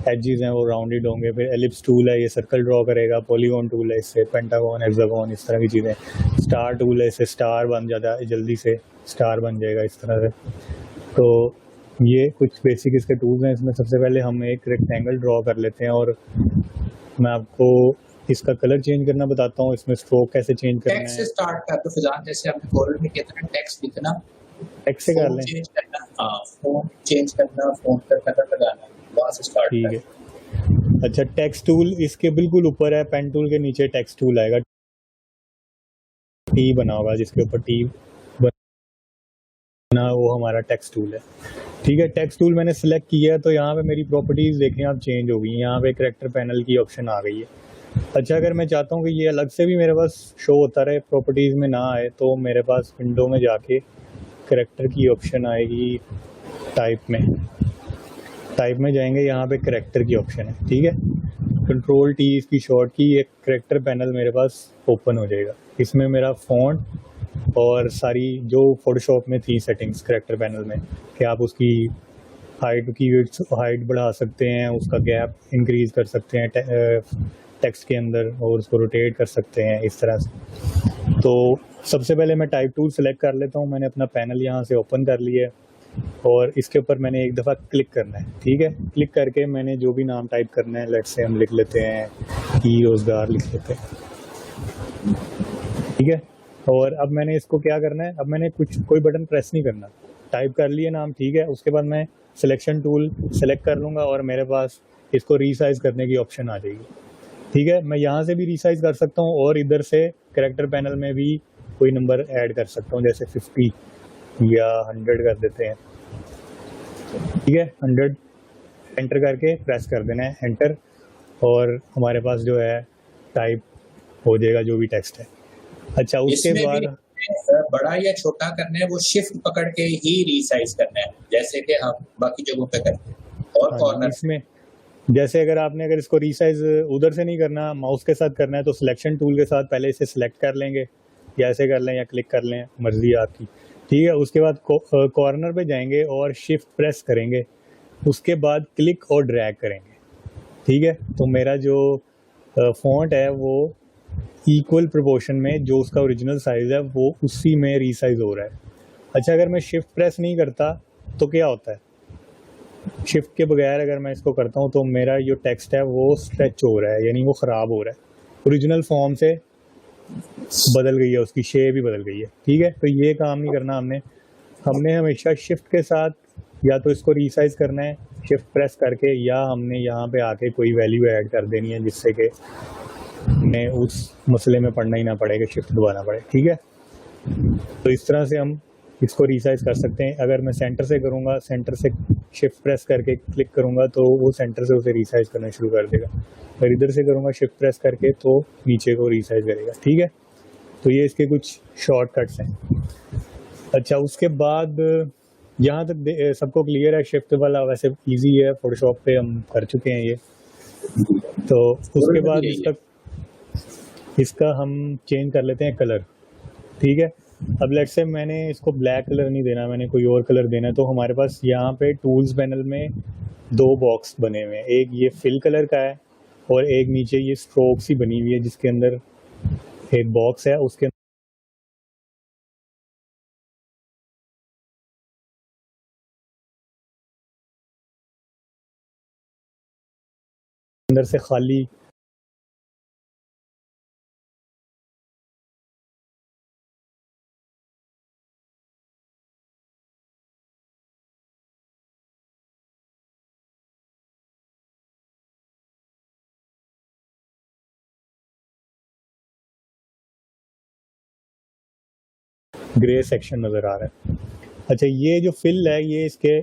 एजेस हैं वो राउंडेड होंगे। फिर एलिप्स टूल है, ये सर्कल ड्रॉ करेगा। पॉलीगॉन टूल है, इससे पेंटागन, हेक्सागन, इस तरह की चीज़ें। स्टार टूल है, इससे स्टार बन जाता है, जल्दी से स्टार बन जाएगा इस तरह से। तो ये कुछ बेसिक इसके टूल्स हैं। इसमें सबसे पहले हम एक रेक्टेंगल ड्रॉ कर लेते हैं और मैं आपको इसका कलर चेंज करना बताता हूँ। इसमें स्ट्रोक कैसे चेंज करना है। टेक्स्ट से स्टार्ट कर दो फिजान, जैसे हमने कोरल में किया था टेक्स्ट लिखना, टेक्स्ट से कर लें। चेंज करना, हाँ फोन चेंज करना, फोन पर कलर लगाना, वहाँ से स्टार्ट। ठीक है। अच्छा, टेक्स्ट टूल इसके बिल्कुल ऊपर है, पेन टूल के नीचे टेक्स्ट टूल आएगा, टी बना होगा जिसके ऊपर टी बना, वो हमारा टेक्स्ट टूल है, ठीक है। टेक्स्ट टूल मैंने सेलेक्ट किया है तो यहाँ पे मेरी प्रॉपर्टीज देखें आप चेंज हो गई हैं। यहाँ पे कैरेक्टर पैनल की ऑप्शन आ गई है। अच्छा, अगर मैं चाहता हूँ कि ये अलग से भी मेरे पास शो होता रहे, प्रॉपर्टीज में ना आए, तो मेरे पास विंडो में जाके कैरेक्टर की ऑप्शन आएगी। टाइप में जाएंगे, यहाँ पे कैरेक्टर की ऑप्शन है, ठीक है। कंट्रोल टी इसकी शॉर्ट की, एक कैरेक्टर पैनल मेरे पास ओपन हो जाएगा। इसमें मेरा फ़ॉन्ट और सारी जो फोटोशॉप में थी सेटिंग्स कैरेक्टर पैनल में, कि आप उसकी हाइट की हाइट बढ़ा सकते हैं, उसका गैप इंक्रीज़ कर सकते हैं टेक्स्ट के अंदर, और उसको रोटेट कर सकते हैं इस तरह से। तो सबसे पहले मैं टाइप टूल सेलेक्ट कर लेता हूँ। मैंने अपना पैनल यहाँ से ओपन कर लिया है और इसके ऊपर मैंने एक दफ़ा क्लिक करना है, ठीक है। क्लिक करके मैंने जो भी नाम टाइप करना है, लेट्स से हम लिख लेते हैं ई रोज़गार लिख लेते हैं, ठीक है। और अब मैंने इसको क्या करना है, अब मैंने कोई बटन प्रेस नहीं करना, टाइप कर लिए नाम, ठीक है। उसके बाद मैं सिलेक्शन टूल सेलेक्ट कर लूँगा और मेरे पास इसको रीसाइज़ करने की ऑप्शन आ जाएगी, ठीक है। मैं यहाँ से भी रीसाइज़ कर सकता हूँ और इधर से कैरेक्टर पैनल में भी कोई नंबर ऐड कर सकता हूँ, जैसे 50 या 100 कर देते हैं, ठीक है। 100 एंटर करके प्रेस कर देना है एंटर, और हमारे पास जो है टाइप हो जाएगा जो भी टेक्स्ट है। अच्छा, उसके बाद बड़ा या छोटा करना है वो शिफ्ट पकड़ के ही रीसाइज करना है, जैसे कि हम बाकी जगहों पे करते हैं। और कॉर्नर इसमें जैसे अगर इसको रीसाइज उधर से नहीं करना, माउस के साथ करना है, तो सिलेक्शन टूल के साथ पहले इसे सिलेक्ट कर लेंगे, या ऐसे कर लें या क्लिक कर लें, मर्जी है आपकी, ठीक है। उसके बाद कॉर्नर पे जाएंगे और शिफ्ट प्रेस करेंगे, उसके बाद क्लिक और ड्रैग करेंगे, ठीक है। तो मेरा जो फॉन्ट है वो इक्वल प्रोपोर्शन में जो उसका ओरिजिनल साइज़ है वो उसी में रीसाइज हो रहा है। अच्छा, अगर मैं शिफ्ट प्रेस नहीं करता तो क्या होता है, शिफ्ट के बगैर अगर मैं इसको करता हूँ तो मेरा जो टेक्स्ट है वो स्ट्रेच हो रहा है, यानी वो ख़राब हो रहा है, ओरिजिनल फॉर्म से बदल गई है, उसकी शेप भी बदल गई है, ठीक है। तो ये काम नहीं करना हमने हमेशा शिफ्ट के साथ या तो इसको रीसाइज करना है शिफ्ट प्रेस करके, या हमने यहाँ पे आके कोई वैल्यू ऐड कर देनी है जिससे कि हमें उस मसले में पढ़ना ही ना पड़े कि शिफ्ट दबाना पड़े, ठीक है। तो इस तरह से हम इसको रीसाइज कर सकते हैं। अगर मैं सेंटर से करूँगा, सेंटर से शिफ्ट प्रेस करके क्लिक करूँगा तो वो सेंटर से उसे रीसाइज करना शुरू कर देगा। अगर इधर से करूँगा शिफ्ट प्रेस करके तो नीचे को रीसाइज करेगा, ठीक है। तो ये इसके कुछ शॉर्टकट्स हैं। अच्छा, उसके बाद यहाँ तक सबको क्लियर है। शिफ्ट वाला वैसे इजी है, फोटोशॉप पे हम कर चुके हैं ये। तो उसके बाद इसका हम चेंज कर लेते हैं कलर। ठीक है। अब लेट्स से मैंने इसको ब्लैक कलर नहीं देना, मैंने कोई और कलर देना है, तो हमारे पास यहाँ पे टूल्स पैनल में दो बॉक्स बने हुए हैं, एक ये फिल कलर का है और एक नीचे ये स्ट्रोक्स ही बनी हुई है जिसके अंदर एक बॉक्स है, उसके अंदर से खाली ग्रे सेक्शन नज़र आ रहा है। अच्छा, ये जो फिल है ये इसके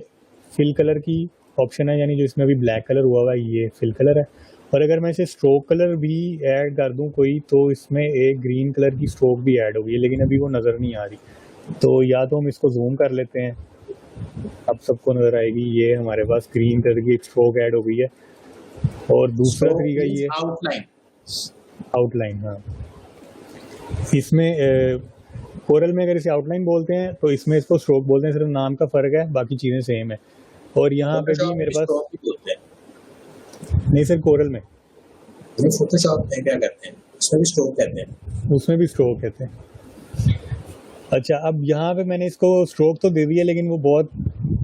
फिल कलर की ऑप्शन है, यानी जो इसमें अभी ब्लैक कलर हुआ हुआ है ये फिल कलर है। और अगर मैं इसे स्ट्रोक कलर भी ऐड कर दूं कोई, तो इसमें एक ग्रीन कलर की स्ट्रोक भी ऐड होगी, लेकिन अभी वो नज़र नहीं आ रही। तो या तो हम इसको जूम कर लेते हैं, अब सबको नज़र आएगी, ये हमारे पास ग्रीन कलर की एक स्ट्रोक ऐड हो गई है। और दूसरा तरीका ये आउटलाइन, हाँ, इसमें कोरल में अगर इसे आउटलाइन बोलते हैं तो इसमें इसको स्ट्रोक बोलते हैं, सिर्फ नाम का फ़र्क है, बाकी चीज़ें सेम है। और यहाँ पे भी मेरे पास नहीं सर, कोरल में फोटोशॉप में क्या करते हैं, उसमें भी स्ट्रोक कहते हैं, उसमें भी स्ट्रोक कहते हैं। अच्छा, अब यहाँ पे मैंने इसको स्ट्रोक तो दे दिया, लेकिन वो बहुत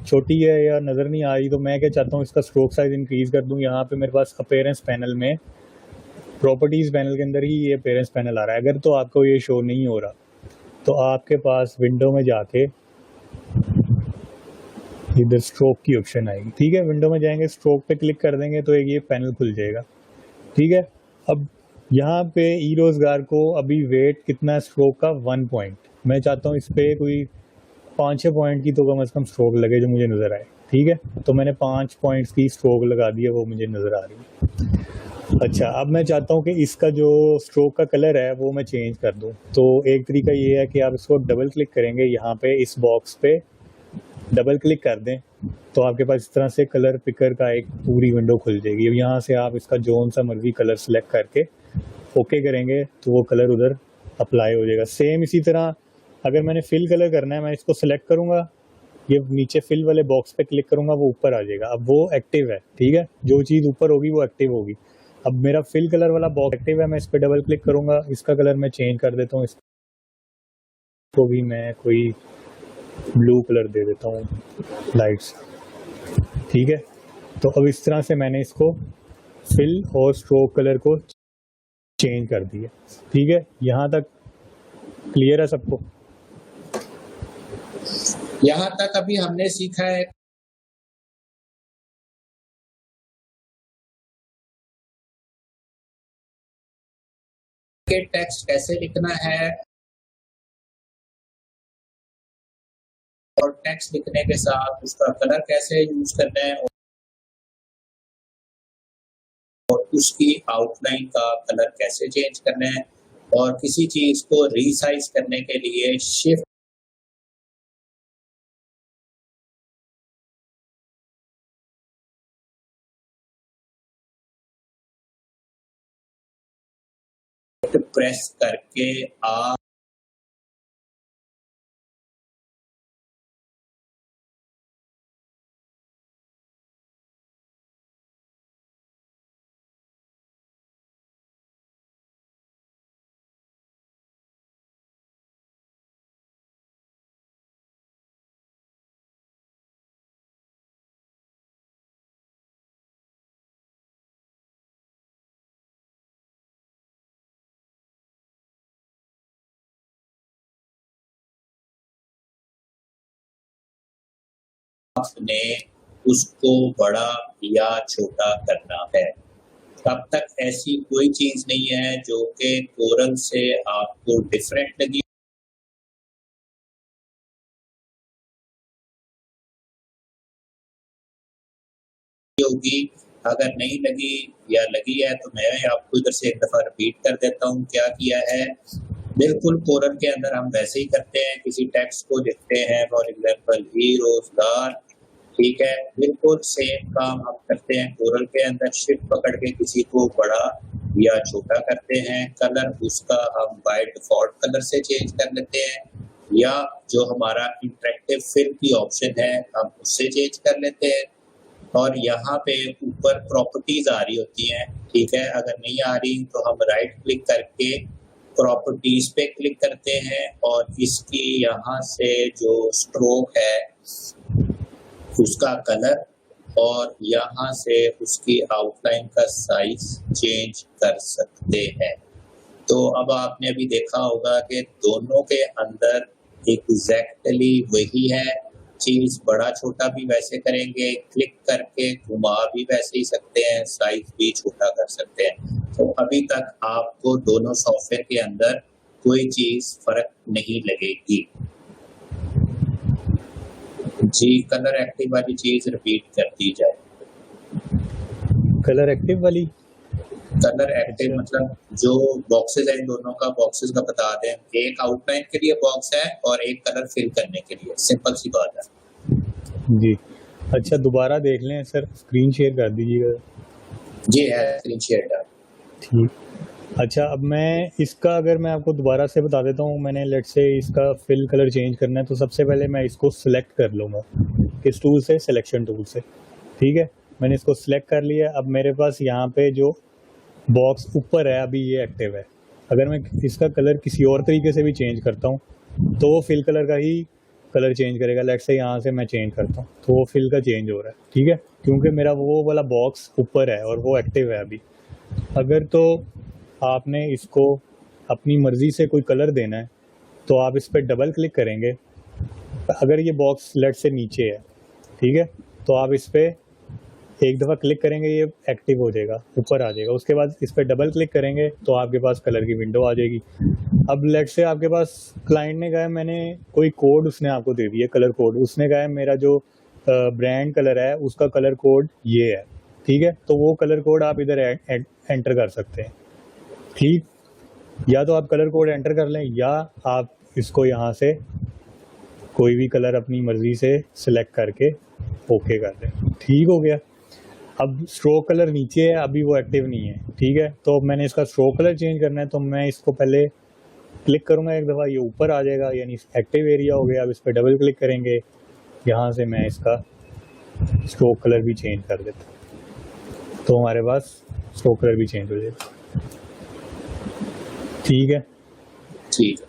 छोटी है या नज़र नहीं आ रही, तो मैं क्या चाहता हूँ इसका स्ट्रोक साइज इंक्रीज़ कर दूँ। यहाँ पे मेरे पास अपीयरेंस पैनल में, प्रॉपर्टीज़ पैनल के अंदर ही ये अपीयरेंस पैनल आ रहा है। अगर तो आपको ये शो नहीं हो रहा तो आपके पास विंडो में जाके इधर स्ट्रोक की ऑप्शन आएगी, ठीक है। विंडो में जाएंगे, स्ट्रोक पे क्लिक कर देंगे तो एक ये पैनल खुल जाएगा, ठीक है। अब यहाँ पे ई रोजगार को अभी वेट कितना है स्ट्रोक का, 1 पॉइंट। मैं चाहता हूँ इस पर कोई 5-6 पॉइंट की तो कम से कम स्ट्रोक लगे जो मुझे नज़र आए, ठीक है। तो मैंने 5 पॉइंट्स की स्ट्रोक लगा दी है, वो मुझे नज़र आ रही है। अच्छा, अब मैं चाहता हूँ कि इसका जो स्ट्रोक का कलर है वो मैं चेंज कर दूँ। तो एक तरीका ये है कि आप इसको डबल क्लिक करेंगे, यहाँ पे इस बॉक्स पे डबल क्लिक कर दें तो आपके पास इस तरह से कलर पिकर का एक पूरी विंडो खुल जाएगी। अब यहाँ से आप इसका जोन सा मर्जी कलर सेलेक्ट करके ओके करेंगे तो वो कलर उधर अप्लाई हो जाएगा। सेम इसी तरह अगर मैंने फिल कलर करना है, मैं इसको सेलेक्ट करूँगा, ये नीचे फिल वाले बॉक्स पे क्लिक करूँगा, वो ऊपर आ जाएगा। अब वो एक्टिव है, ठीक है, जो चीज़ ऊपर होगी वो एक्टिव होगी। अब मेरा फिल कलर वाला बॉक्स एक्टिव है, मैं इस पर डबल क्लिक करूँगा, इसका कलर मैं चेंज कर देता हूँ, इसको भी मैं कोई ब्लू कलर दे देता हूँ लाइट्स, ठीक है। तो अब इस तरह से मैंने इसको फिल और स्ट्रोक कलर को चेंज कर दिया, ठीक है। यहाँ तक क्लियर है सबको? यहाँ तक अभी हमने सीखा है कि टेक्स्ट कैसे लिखना है और टेक्स्ट लिखने के साथ उसका कलर कैसे यूज करना है और उसकी आउटलाइन का कलर कैसे चेंज करना है, और किसी चीज को रीसाइज करने के लिए शिफ्ट प्रेस करके आप ने उसको बड़ा या छोटा करना है। तब तक ऐसी कोई चीज नहीं है जो कि कोरल से आपको डिफरेंट लगी होगी। अगर नहीं लगी या लगी है तो मैं आपको इधर से एक दफा रिपीट कर देता हूँ क्या किया है। बिल्कुल कोरल के अंदर हम वैसे ही करते हैं, किसी टेक्स्ट को लिखते हैं, फॉर एग्जाम्पल ही रोजगार, ठीक है, बिल्कुल सेम काम हम करते हैं कोरल के अंदर। शिफ्ट पकड़ के किसी को बड़ा या छोटा करते हैं कलर, उसका हम बाय डिफॉल्ट कलर से चेंज कर लेते हैं, या जो हमारा इंटरेक्टिव फिल की ऑप्शन है हम उससे चेंज कर लेते हैं। और यहाँ पे ऊपर प्रॉपर्टीज आ रही होती हैं, ठीक है। अगर नहीं आ रही तो हम राइट क्लिक करके प्रॉपर्टीज पे क्लिक करते हैं और इसकी यहाँ से जो स्ट्रोक है उसका कलर और यहाँ से उसकी आउटलाइन का साइज चेंज कर सकते हैं। तो अब आपने अभी देखा होगा कि दोनों के अंदर एग्जैक्टली वही है चीज, बड़ा छोटा भी वैसे करेंगे, क्लिक करके घुमा भी वैसे ही सकते हैं, साइज भी छोटा कर सकते हैं। तो अभी तक आपको दोनों सॉफ्टवेयर के अंदर कोई चीज फर्क नहीं लगेगी। जी, कलर एक्टिव वाली चीज रिपीट कर दी जाए। कलर एक्टिव वाली, कलर एक्टिव मतलब जो बॉक्सेस हैं, इन दोनों का बॉक्सेस का बता दें। एक आउटलाइन के लिए बॉक्स है और एक कलर फिल करने के लिए, सिंपल सी बात है जी। अच्छा, दोबारा देख लें सर, स्क्रीन शेयर कर दीजिएगा। जी है, स्क्रीन शेयर डाल। ठीक। अच्छा, अब मैं इसका अगर मैं आपको दोबारा से बता देता हूँ, मैंने लेट से इसका फिल कलर चेंज करना है, तो सबसे पहले मैं इसको सिलेक्ट कर लूँगा किस टूल से, सिलेक्शन टूल से। ठीक है, मैंने इसको सिलेक्ट कर लिया। अब मेरे पास यहाँ पे जो बॉक्स ऊपर है अभी ये एक्टिव है। अगर मैं इसका कलर किसी और तरीके से भी चेंज करता हूँ तो वो फिल कलर का ही कलर चेंज करेगा। लेट से यहाँ से मैं चेंज करता हूँ तो वो फिल का चेंज हो रहा है, ठीक है, क्योंकि मेरा वो वाला बॉक्स ऊपर है और वो एक्टिव है अभी। अगर तो आपने इसको अपनी मर्ज़ी से कोई कलर देना है तो आप इस पर डबल क्लिक करेंगे। अगर ये बॉक्स लेट से नीचे है, ठीक है, तो आप इस पर एक दफ़ा क्लिक करेंगे, ये एक्टिव हो जाएगा, ऊपर आ जाएगा। उसके बाद इस पर डबल क्लिक करेंगे तो आपके पास कलर की विंडो आ जाएगी। अब लेट से आपके पास क्लाइंट ने कहा है, मैंने कोई कोड उसने आपको दे दिया, कलर कोड, उसने कहा है मेरा जो ब्रांड कलर है उसका कलर कोड ये है, ठीक है, तो वो कलर कोड आप इधर एंटर कर सकते हैं। ठीक, या तो आप कलर कोड एंटर कर लें या आप इसको यहाँ से कोई भी कलर अपनी मर्ज़ी से सिलेक्ट करके ओके कर दें। ठीक हो गया। अब स्ट्रोक कलर नीचे है, अभी वो एक्टिव नहीं है, ठीक है, तो अब मैंने इसका स्ट्रोक कलर चेंज करना है तो मैं इसको पहले क्लिक करूँगा एक दफ़ा, ये ऊपर आ जाएगा, यानी एक्टिव एरिया हो गया। अब इस पर डबल क्लिक करेंगे, यहाँ से मैं इसका स्ट्रोक कलर भी चेंज कर देता हूँ तो हमारे पास स्ट्रोक कलर भी चेंज हो जाएगा। ठीक है, ठीक है।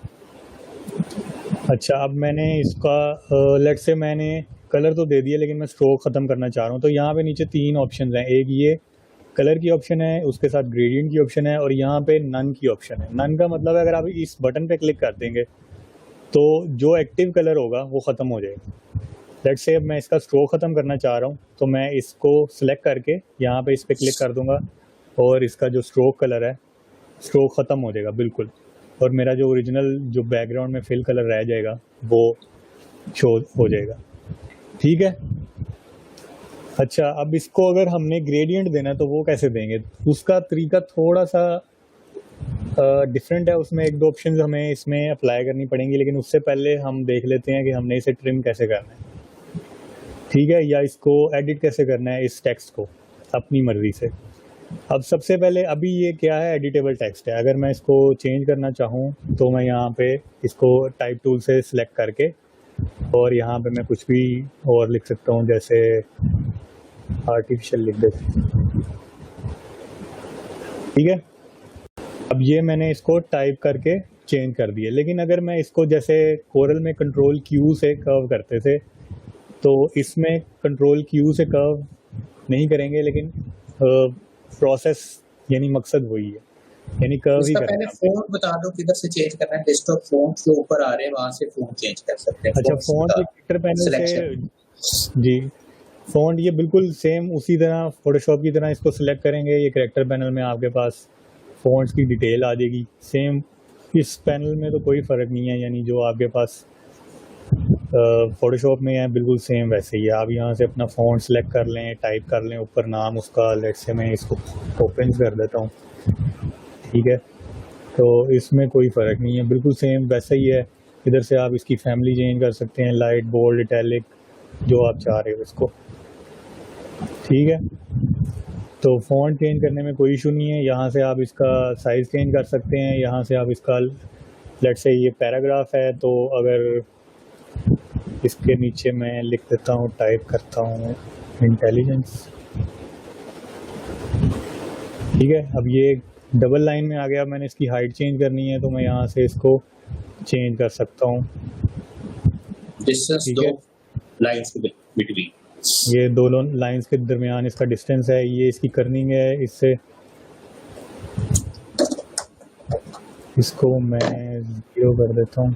अच्छा, अब मैंने इसका लेट से मैंने कलर तो दे दिया लेकिन मैं स्ट्रोक ख़त्म करना चाह रहा हूँ, तो यहाँ पे नीचे 3 ऑप्शन हैं। एक ये कलर की ऑप्शन है, उसके साथ ग्रेडियंट की ऑप्शन है और यहाँ पे नन की ऑप्शन है। नन का मतलब है अगर आप इस बटन पे क्लिक कर देंगे तो जो एक्टिव कलर होगा वो ख़त्म हो जाएगा। लेट से अब मैं इसका स्ट्रोक ख़त्म करना चाह रहा हूँ तो मैं इसको सिलेक्ट करके यहाँ पे इस पर क्लिक कर दूँगा और इसका जो स्ट्रोक कलर है, स्ट्रोक ख़त्म हो जाएगा बिल्कुल, और मेरा जो ओरिजिनल जो बैकग्राउंड में फिल कलर रह जाएगा वो शो हो जाएगा। ठीक है। अच्छा, अब इसको अगर हमने ग्रेडियंट देना है तो वो कैसे देंगे, उसका तरीका थोड़ा सा डिफरेंट है। उसमें 1-2 ऑप्शन हमें इसमें अप्लाई करनी पड़ेंगी, लेकिन उससे पहले हम देख लेते हैं कि हमने इसे ट्रिम कैसे करना है, ठीक है, या इसको एडिट कैसे करना है इस टेक्स्ट को अपनी मर्ज़ी से। अब सबसे पहले अभी ये क्या है, एडिटेबल टेक्स्ट है। अगर मैं इसको चेंज करना चाहूँ तो मैं यहाँ पे इसको टाइप टूल से सिलेक्ट करके और यहाँ पे मैं कुछ भी और लिख सकता हूँ, जैसे आर्टिफिशियल लिख देते, ठीक है। अब ये मैंने इसको टाइप करके चेंज कर दिया। लेकिन अगर मैं इसको जैसे कोरल में कंट्रोल क्यू से कर्व करते थे तो इसमें कंट्रोल क्यू से कर्व नहीं करेंगे, लेकिन प्रोसेस यानी मकसद वही है, यानी कर्व ही करना है। पहले फ़ॉन्ट बता दो किधर से चेंज करना है। लिस्ट ऑफ फ़ॉन्ट जो ऊपर आ रहे हैं वहां से फ़ॉन्ट चेंज कर सकते हैं। अच्छा, फ़ॉन्ट ये कैरेक्टर पैनल से, जी, फ़ॉन्ट ये बिल्कुल सेम उसी तरह फोटोशॉप की तरह इसको सिलेक्ट करेंगे, ये कैरेक्टर पैनल में आपके पास फ़ॉन्ट्स की डिटेल आ जाएगी। सेम इस पैनल में तो कोई फ़र्क नहीं है, यानी जो आपके पास फोटोशॉप में है बिल्कुल सेम वैसे ही है। आप यहाँ से अपना फ़ॉन्ट सेलेक्ट कर लें, टाइप कर लें ऊपर नाम उसका, लेट से मैं इसको ओपन कर देता हूँ, ठीक है, तो इसमें कोई फ़र्क नहीं है, बिल्कुल सेम वैसा ही है। इधर से आप इसकी फैमिली चेंज कर सकते हैं, लाइट, बोल्ड, इटैलिक, जो आप चाह रहे हो इसको, ठीक है। तो फ़ॉन्ट चेंज करने में कोई इशू नहीं है। यहाँ से आप इसका साइज़ चेंज कर सकते हैं। यहाँ से आप इसका लेट्स से ये पैराग्राफ है, तो अगर इसके नीचे मैं लिख देता हूँ, टाइप करता हूँ इंटेलिजेंस, ठीक है। अब ये डबल लाइन में आ गया। मैंने इसकी हाइट चेंज करनी है, तो मैं यहाँ से इसको चेंज कर सकता हूँ। डिस्टेंस दो लाइंस के बिटवीन, ये दोनों लाइंस के दरमियान इसका डिस्टेंस है। ये इसकी कर्निंग है। इससे इसको मैं 0 कर देता हूँ।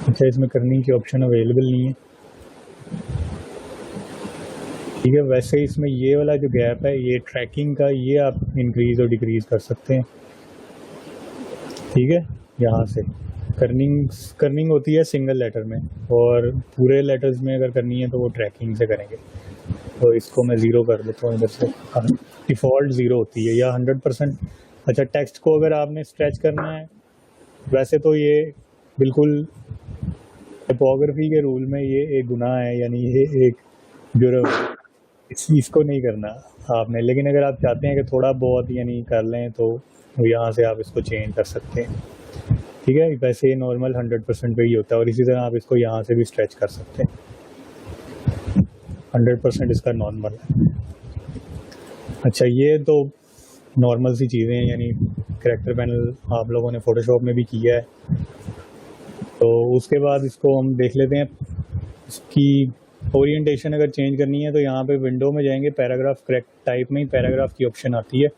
अच्छा, इसमें कर्निंग की ऑप्शन अवेलेबल नहीं है, ठीक है। वैसे ही इसमें ये वाला जो गैप है, ये ट्रैकिंग का, ये आप इंक्रीज और डिक्रीज कर सकते हैं, ठीक है। यहाँ से कर्निंग होती है सिंगल लेटर में, और पूरे लेटर्स में अगर करनी है तो वो ट्रैकिंग से करेंगे। तो इसको मैं 0 कर देता हूँ इधर से। डिफ़ॉल्ट 0 होती है या 100%। अच्छा, टेक्स्ट को अगर आपने स्ट्रेच करना है, वैसे तो ये बिल्कुल टाइपोग्राफी के रूल में ये एक गुनाह है, यानी ये एक जुर्म, इसको नहीं करना आपने। लेकिन अगर आप चाहते हैं कि थोड़ा बहुत यानी कर लें, तो यहाँ से आप इसको चेंज कर सकते हैं, ठीक है। वैसे ये नॉर्मल 100% पे ही होता है, और इसी तरह आप इसको यहाँ से भी स्ट्रेच कर सकते हैं। 100% इसका नॉर्मल है। अच्छा, ये तो नॉर्मल सी चीज़ें हैं, यानी करैक्टर पैनल आप लोगों ने फ़ोटोशॉप में भी किया है। तो उसके बाद इसको हम देख लेते हैं। इसकी ओरिएंटेशन अगर चेंज करनी है, तो यहाँ पे विंडो में जाएंगे, पैराग्राफ करेक्ट टाइप में ही पैराग्राफ की ऑप्शन आती है।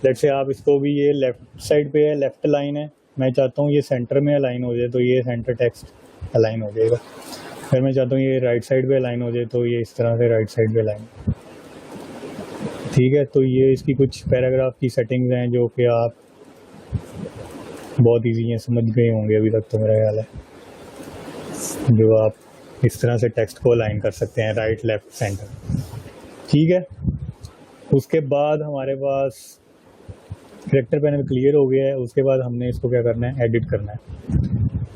लेट्स से आप इसको भी, ये लेफ़्ट साइड पे है, लेफ़्ट लाइन है, मैं चाहता हूँ ये सेंटर में अलाइन हो जाए, तो ये सेंटर टेक्स्ट अलाइन हो जाएगा। फिर मैं चाहता हूँ ये राइट साइड पे अलाइन हो जाए, तो ये इस तरह से राइट साइड पे अलाइन, ठीक है। तो ये इसकी कुछ पैराग्राफ की सेटिंग्स हैं जो कि आप बहुत ईजी हैं, समझ गए होंगे अभी तक तो मेरा ख्याल है, जो आप इस तरह से टेक्स्ट को अलाइन कर सकते हैं, राइट लेफ़्ट सेंटर, ठीक है। उसके बाद हमारे पास करैक्टर पैनल क्लियर हो गया है। उसके बाद हमने इसको क्या करना है, एडिट करना है।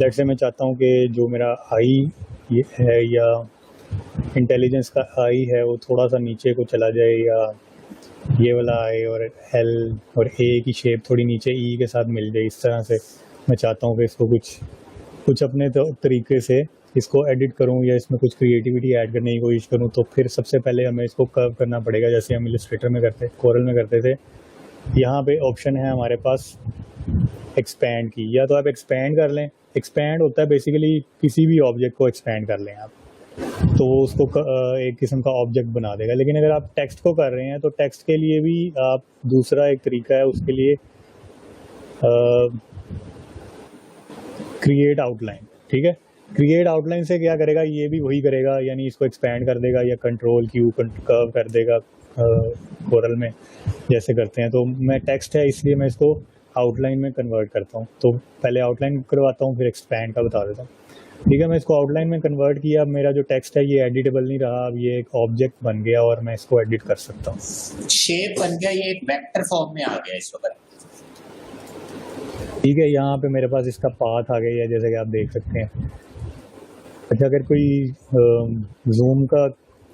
लेट्स से मैं चाहता हूँ कि जो मेरा आई ये है, या इंटेलिजेंस का आई है, वो थोड़ा सा नीचे को चला जाए, या ये वाला आई और एल और ए की शेप थोड़ी नीचे ई के साथ मिल जाए। इस तरह से मैं चाहता हूँ कि इसको कुछ अपने तरीके से इसको एडिट करूँ, या इसमें कुछ क्रिएटिविटी ऐड करने की कोशिश करूँ। तो फिर सबसे पहले हमें इसको कर्व करना पड़ेगा, जैसे हम इलस्ट्रेटर में करते, कोरल में करते थे। यहाँ पे ऑप्शन है हमारे पास एक्सपैंड की, या तो आप एक्सपैंड कर लें। एक्सपैंड होता है बेसिकली किसी भी ऑब्जेक्ट को एक्सपैंड कर लें आप, तो वो उसको एक किस्म का ऑब्जेक्ट बना देगा। लेकिन अगर आप टेक्स्ट को कर रहे हैं, तो टेक्स्ट के लिए भी आप दूसरा एक तरीका है, उसके लिए क्रिएट आउटलाइन, ठीक है। क्रिएट आउटलाइन से क्या करेगा, ये भी वही करेगा, यानी इसको एक्सपैंड कर देगा, या कंट्रोल क्यू कर्व कर देगा कोरल में जैसे करते हैं। तो मैं टेक्स्ट है, इसलिए मैं इसको आउटलाइन में कन्वर्ट करता हूँ। तो पहले आउटलाइन करवाता हूँ, फिर एक्सपैंड का बता देता हूँ, ठीक है। मैं इसको आउटलाइन में कन्वर्ट किया। अब मेरा जो टेक्स्ट है ये एडिटेबल नहीं रहा, अब ये एक ऑब्जेक्ट बन गया और मैं इसको एडिट कर सकता हूँ। शेप बन गया, ये एक वेक्टर फॉर्म में आ गया इस वक्त, ठीक है। यहाँ पे मेरे पास इसका पाथ आ गया है, जैसे कि आप देख सकते हैं। अच्छा, अगर कोई जूम का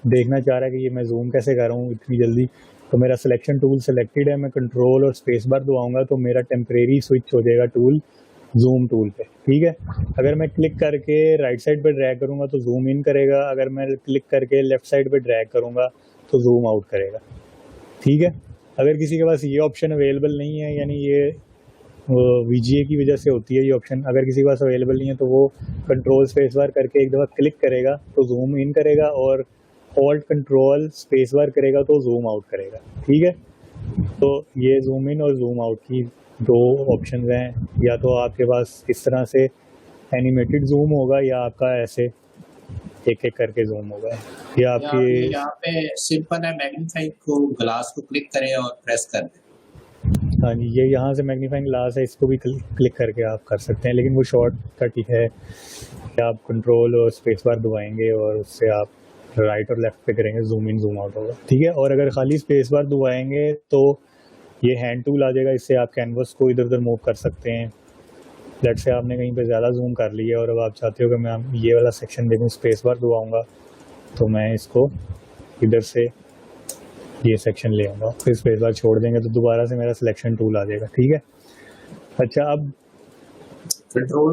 देखना चाह रहा है कि ये मैं जूम कैसे कर रहा हूँ इतनी जल्दी, तो मेरा सिलेक्शन टूल सेलेक्टेड है, मैं कंट्रोल और स्पेस बार दबाऊंगा तो मेरा टेम्परेरी स्विच हो जाएगा टूल जूम टूल पे, ठीक है। अगर मैं क्लिक करके राइट साइड पे ड्रैग करूंगा तो जूम इन करेगा, अगर मैं क्लिक करके लेफ्ट साइड पे ड्रैग करूंगा तो जूम आउट करेगा, ठीक है। अगर किसी के पास ये ऑप्शन अवेलेबल नहीं है, यानी ये VGA की वजह से होती है ये ऑप्शन, अगर किसी के पास अवेलेबल नहीं है तो वो कंट्रोल स्पेस बार करके एक दफ़ा क्लिक करेगा तो जूम इन करेगा, और होल्ड कंट्रोल स्पेस बार करेगा तो जूम आउट करेगा, ठीक है। तो ये जूम इन और जूम आउट की दो ऑप्शन हैं। या तो आपके पास इस तरह से एनिमेटेड जूम होगा, या आपका ऐसे एक एक करके जूम होगा, या आपकी यहाँ पे सिंपल है, मैग्नीफाइंग को ग्लास को क्लिक करें और प्रेस कर दें। हाँ जी, ये यहाँ से मैग्नीफाइंग ग्लास है, इसको भी क्लिक करके आप कर सकते हैं, लेकिन वो शॉर्टकट ही है कि आप कंट्रोल और स्पेस बार दबाएंगे और उससे आप राइट और लेफ्ट पे करेंगे, जूम इन जूम आउट होगा, ठीक है। और अगर खाली स्पेस बार दबाएंगे तो ये हैंड टूल आ जाएगा, इससे आप कैनवस को इधर उधर मूव कर सकते हैं, लेट से आपने कहीं पे ज़्यादा जूम कर लिया और अब आप चाहते हो कि मैं ये वाला सेक्शन देखूँ, स्पेस बार दबाऊँगा तो मैं इसको इधर से ये सेक्शन ले आऊँगा, फिर स्पेस बार छोड़ देंगे तो दोबारा से मेरा सिलेक्शन टूल आ जाएगा। ठीक है, अच्छा अब कंट्रोल